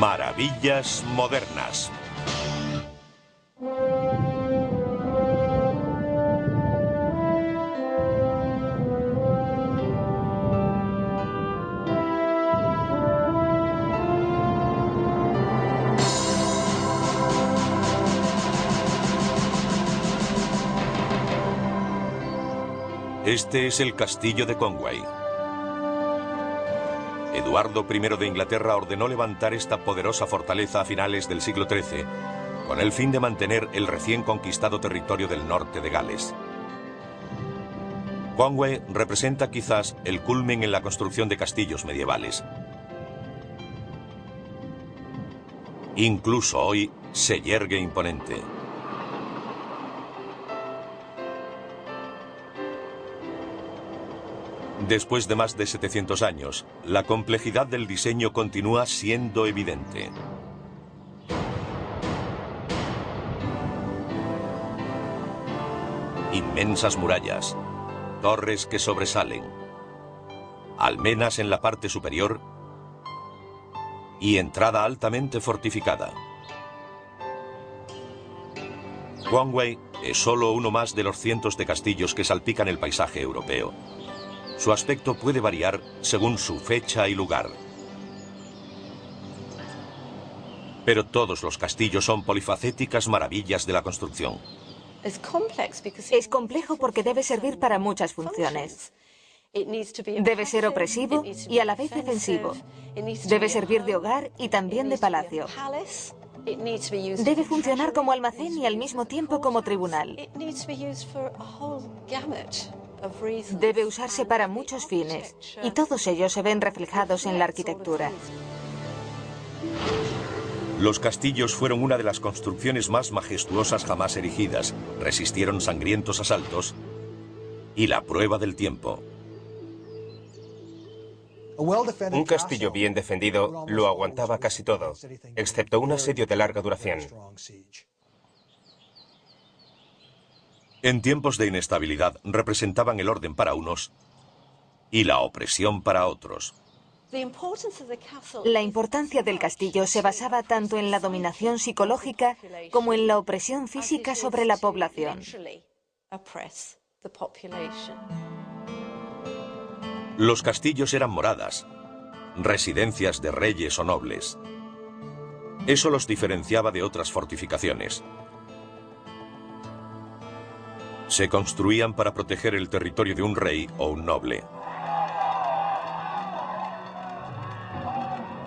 Maravillas modernas. Este es el castillo de Conway. Eduardo I de Inglaterra ordenó levantar esta poderosa fortaleza a finales del siglo XIII, con el fin de mantener el recién conquistado territorio del norte de Gales. Conway representa quizás el culmen en la construcción de castillos medievales. Incluso hoy se yergue imponente. Después de más de 700 años, la complejidad del diseño continúa siendo evidente. Inmensas murallas, torres que sobresalen, almenas en la parte superior y entrada altamente fortificada. Conway es solo uno más de los cientos de castillos que salpican el paisaje europeo. Su aspecto puede variar según su fecha y lugar. Pero todos los castillos son polifacéticas maravillas de la construcción. Es complejo porque debe servir para muchas funciones. Debe ser opresivo y a la vez defensivo. Debe servir de hogar y también de palacio. Debe funcionar como almacén y al mismo tiempo como tribunal. Debe usarse para muchos fines, y todos ellos se ven reflejados en la arquitectura. Los castillos fueron una de las construcciones más majestuosas jamás erigidas, resistieron sangrientos asaltos y la prueba del tiempo. Un castillo bien defendido lo aguantaba casi todo, excepto un asedio de larga duración. En tiempos de inestabilidad representaban el orden para unos y la opresión para otros. La importancia del castillo se basaba tanto en la dominación psicológica como en la opresión física sobre la población. Los castillos eran moradas, residencias de reyes o nobles. Eso los diferenciaba de otras fortificaciones. Se construían para proteger el territorio de un rey o un noble.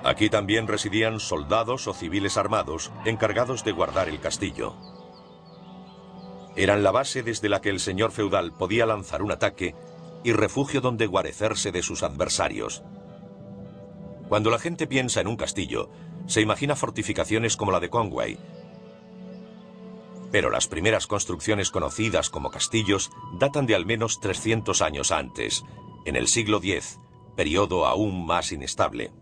Aquí también residían soldados o civiles armados encargados de guardar el castillo. Eran la base desde la que el señor feudal podía lanzar un ataque y refugio donde guarecerse de sus adversarios. Cuando la gente piensa en un castillo, se imagina fortificaciones como la de Conway. Pero las primeras construcciones conocidas como castillos datan de al menos 300 años antes, en el siglo X, periodo aún más inestable.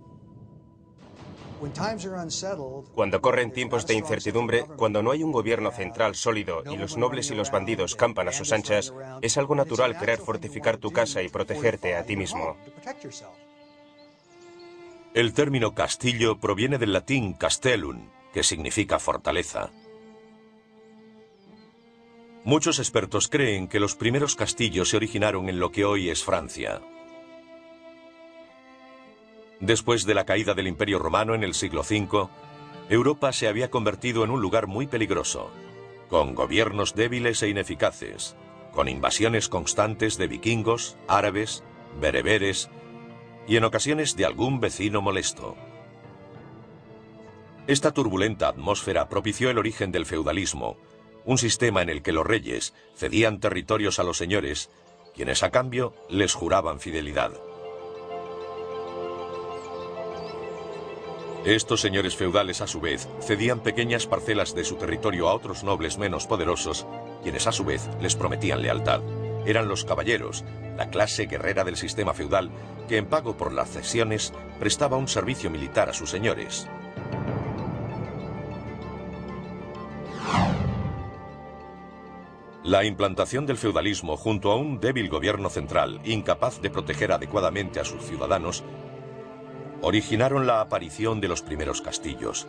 Cuando corren tiempos de incertidumbre, cuando no hay un gobierno central sólido y los nobles y los bandidos campan a sus anchas, es algo natural querer fortificar tu casa y protegerte a ti mismo. El término castillo proviene del latín castellum, que significa fortaleza. Muchos expertos creen que los primeros castillos se originaron en lo que hoy es Francia. Después de la caída del Imperio Romano en el siglo V, Europa se había convertido en un lugar muy peligroso, con gobiernos débiles e ineficaces, con invasiones constantes de vikingos, árabes, bereberes y en ocasiones de algún vecino molesto. Esta turbulenta atmósfera propició el origen del feudalismo, un sistema en el que los reyes cedían territorios a los señores, quienes a cambio les juraban fidelidad. Estos señores feudales, a su vez, cedían pequeñas parcelas de su territorio a otros nobles menos poderosos, quienes a su vez les prometían lealtad. Eran los caballeros, la clase guerrera del sistema feudal, que en pago por las cesiones prestaba un servicio militar a sus señores. La implantación del feudalismo junto a un débil gobierno central, incapaz de proteger adecuadamente a sus ciudadanos, originaron la aparición de los primeros castillos.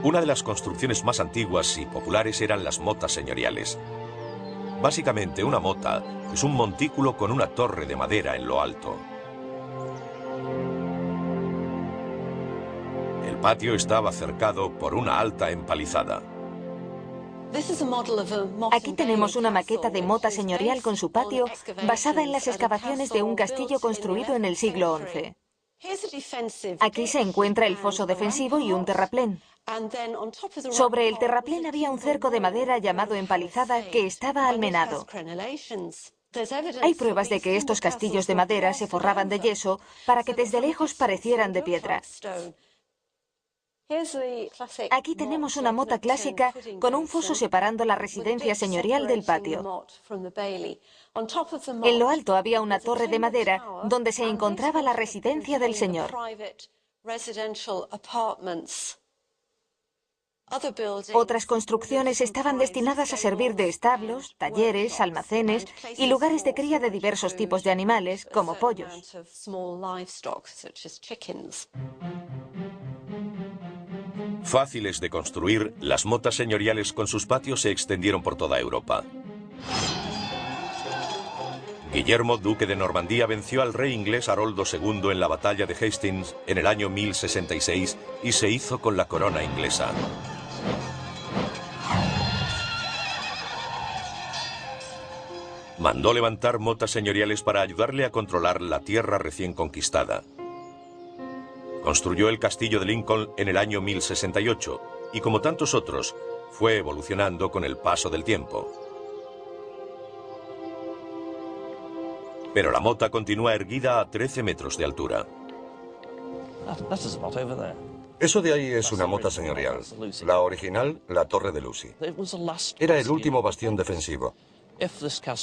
Una de las construcciones más antiguas y populares eran las motas señoriales. Básicamente, una mota es un montículo con una torre de madera en lo alto. El patio estaba cercado por una alta empalizada. Aquí tenemos una maqueta de mota señorial con su patio basada en las excavaciones de un castillo construido en el siglo XI. Aquí se encuentra el foso defensivo y un terraplén. Sobre el terraplén había un cerco de madera llamado empalizada que estaba almenado. Hay pruebas de que estos castillos de madera se forraban de yeso para que desde lejos parecieran de piedra. Aquí tenemos una mota clásica con un foso separando la residencia señorial del patio. En lo alto había una torre de madera donde se encontraba la residencia del señor. Otras construcciones estaban destinadas a servir de establos, talleres, almacenes y lugares de cría de diversos tipos de animales, como pollos. Fáciles de construir, las motas señoriales con sus patios se extendieron por toda Europa. Guillermo, duque de Normandía, venció al rey inglés Haroldo II en la batalla de Hastings en el año 1066 y se hizo con la corona inglesa. Mandó levantar motas señoriales para ayudarle a controlar la tierra recién conquistada. Construyó el castillo de Lincoln en el año 1068 y, como tantos otros, fue evolucionando con el paso del tiempo. Pero la mota continúa erguida a 13 metros de altura. Eso de ahí es una mota señorial. La original, la Torre de Lucy. Era el último bastión defensivo.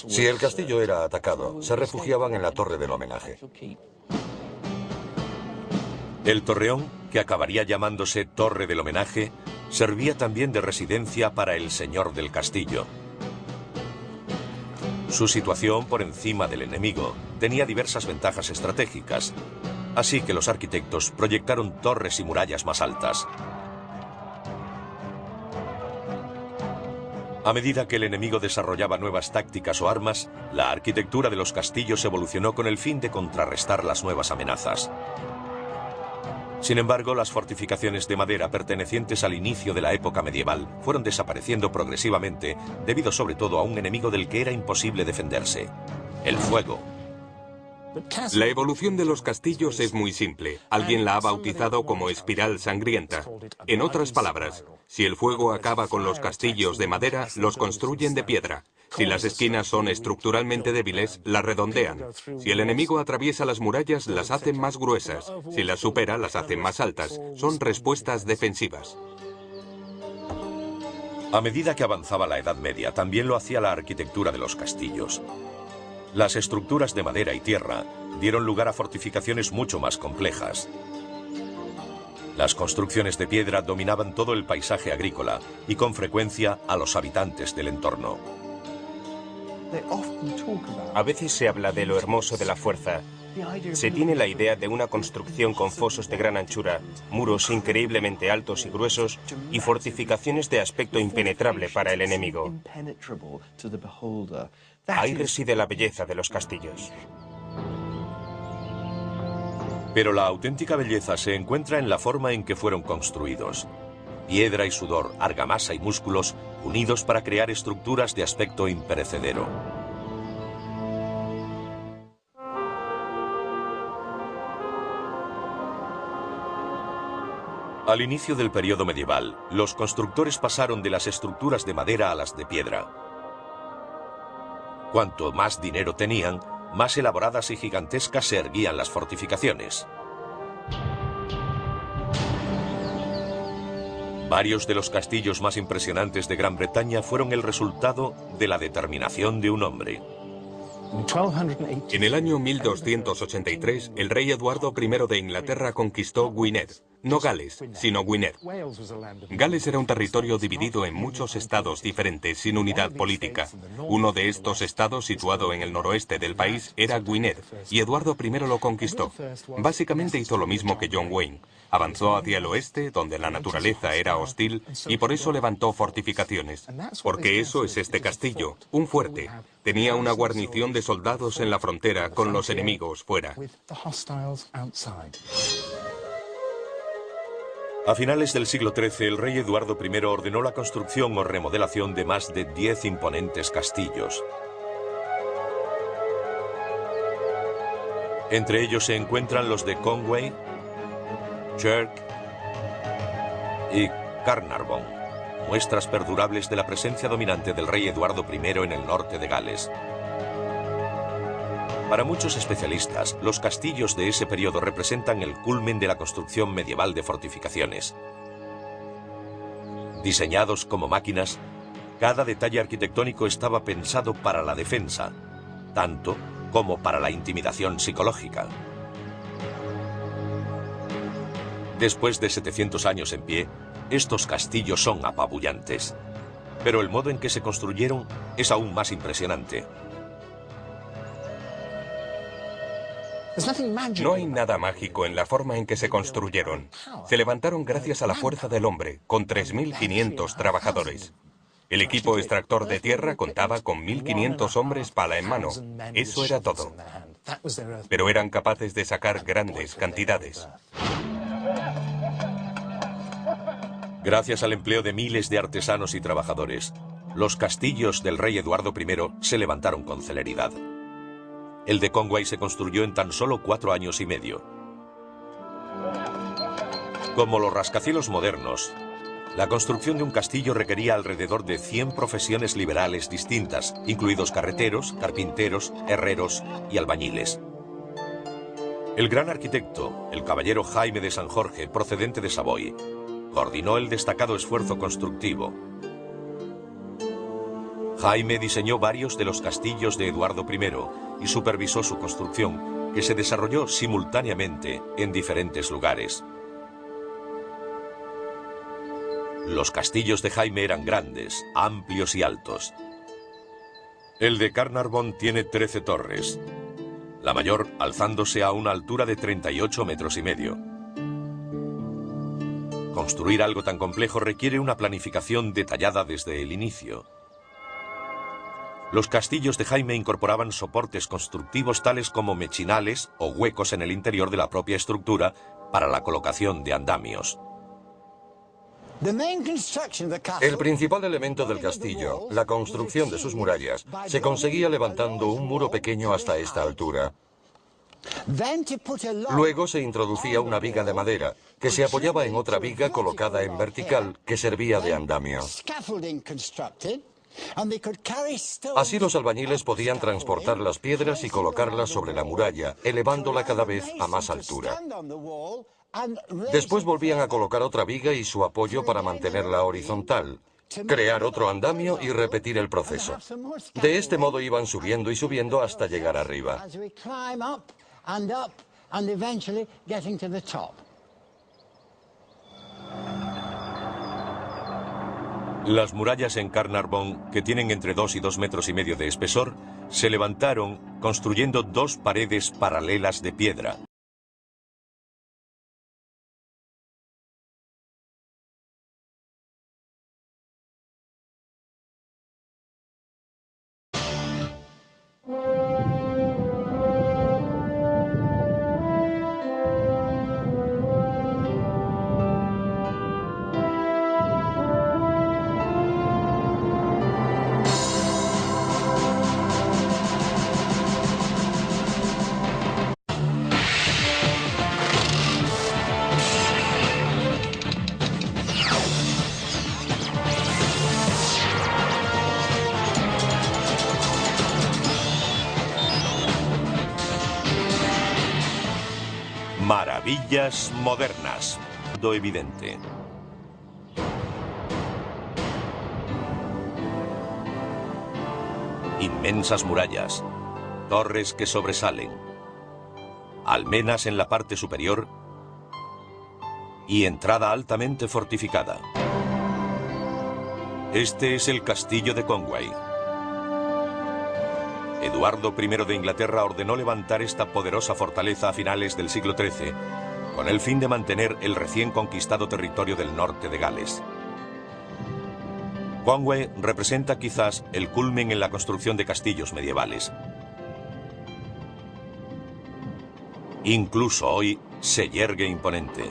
Si el castillo era atacado, se refugiaban en la Torre del Homenaje. El torreón, que acabaría llamándose Torre del Homenaje, servía también de residencia para el señor del castillo. Su situación por encima del enemigo tenía diversas ventajas estratégicas, así que los arquitectos proyectaron torres y murallas más altas. A medida que el enemigo desarrollaba nuevas tácticas o armas, la arquitectura de los castillos evolucionó con el fin de contrarrestar las nuevas amenazas. Sin embargo, las fortificaciones de madera pertenecientes al inicio de la época medieval fueron desapareciendo progresivamente debido sobre todo a un enemigo del que era imposible defenderse: el fuego. La evolución de los castillos es muy simple. Alguien la ha bautizado como espiral sangrienta. En otras palabras, si el fuego acaba con los castillos de madera, los construyen de piedra. Si las esquinas son estructuralmente débiles, las redondean. Si el enemigo atraviesa las murallas, las hacen más gruesas. Si las supera, las hacen más altas. Son respuestas defensivas. A medida que avanzaba la Edad Media, también lo hacía la arquitectura de los castillos. Las estructuras de madera y tierra dieron lugar a fortificaciones mucho más complejas. Las construcciones de piedra dominaban todo el paisaje agrícola y con frecuencia a los habitantes del entorno. A veces se habla de lo hermoso de la fuerza. Se tiene la idea de una construcción con fosos de gran anchura, muros increíblemente altos y gruesos y fortificaciones de aspecto impenetrable para el enemigo. Ahí reside la belleza de los castillos. Pero la auténtica belleza se encuentra en la forma en que fueron construidos. Piedra y sudor, argamasa y músculos unidos para crear estructuras de aspecto imperecedero. Al inicio del periodo medieval, los constructores pasaron de las estructuras de madera a las de piedra. Cuanto más dinero tenían, más elaboradas y gigantescas se erguían las fortificaciones. Varios de los castillos más impresionantes de Gran Bretaña fueron el resultado de la determinación de un hombre. En el año 1283, el rey Eduardo I de Inglaterra conquistó Gwynedd, no Gales, sino Gwynedd. Gales era un territorio dividido en muchos estados diferentes, sin unidad política. Uno de estos estados, situado en el noroeste del país, era Gwynedd, y Eduardo I lo conquistó. Básicamente hizo lo mismo que John Wayne. Avanzó hacia el oeste, donde la naturaleza era hostil, y por eso levantó fortificaciones. Porque eso es este castillo, un fuerte. Tenía una guarnición de soldados en la frontera, con los enemigos fuera. A finales del siglo XIII, el rey Eduardo I ordenó la construcción o remodelación de más de 10 imponentes castillos. Entre ellos se encuentran los de Conway, Chirk y Carnarvon, muestras perdurables de la presencia dominante del rey Eduardo I en el norte de Gales. Para muchos especialistas, los castillos de ese periodo representan el culmen de la construcción medieval de fortificaciones. Diseñados como máquinas, cada detalle arquitectónico estaba pensado para la defensa, tanto como para la intimidación psicológica. Después de 700 años en pie, estos castillos son apabullantes. Pero el modo en que se construyeron es aún más impresionante. No hay nada mágico en la forma en que se construyeron. Se levantaron gracias a la fuerza del hombre, con 3.500 trabajadores. El equipo extractor de tierra contaba con 1.500 hombres pala en mano. Eso era todo. Pero eran capaces de sacar grandes cantidades. Gracias al empleo de miles de artesanos y trabajadores, los castillos del rey Eduardo I se levantaron con celeridad. El de Conway se construyó en tan solo 4 años y medio. Como los rascacielos modernos, la construcción de un castillo requería alrededor de 100 profesiones liberales distintas, incluidos carreteros, carpinteros, herreros y albañiles. El gran arquitecto, el caballero Jaime de San Jorge, procedente de Savoy, coordinó el destacado esfuerzo constructivo. Jaime diseñó varios de los castillos de Eduardo I y supervisó su construcción, que se desarrolló simultáneamente en diferentes lugares. Los castillos de Jaime eran grandes, amplios y altos. El de Carnarvon tiene 13 torres, la mayor alzándose a una altura de 38 metros y medio. Construir algo tan complejo requiere una planificación detallada desde el inicio. Los castillos de Jaime incorporaban soportes constructivos tales como mechinales o huecos en el interior de la propia estructura para la colocación de andamios. El principal elemento del castillo, la construcción de sus murallas, se conseguía levantando un muro pequeño hasta esta altura. Luego se introducía una viga de madera, que se apoyaba en otra viga colocada en vertical, que servía de andamio. Así los albañiles podían transportar las piedras y colocarlas sobre la muralla, elevándola cada vez a más altura. Después volvían a colocar otra viga y su apoyo para mantenerla horizontal, crear otro andamio y repetir el proceso. De este modo iban subiendo y subiendo hasta llegar arriba. Las murallas en Carnarvon, que tienen entre 2 y 2,5 metros de espesor, se levantaron construyendo 2 paredes paralelas de piedra. Maravillas modernas. Lo evidente. Inmensas murallas, torres que sobresalen, almenas en la parte superior y entrada altamente fortificada. Este es el castillo de Conway. Eduardo I de Inglaterra ordenó levantar esta poderosa fortaleza a finales del siglo XIII, con el fin de mantener el recién conquistado territorio del norte de Gales. Conway representa quizás el culmen en la construcción de castillos medievales. Incluso hoy se yergue imponente.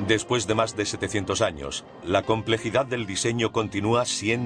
Después de más de 700 años, la complejidad del diseño continúa siendo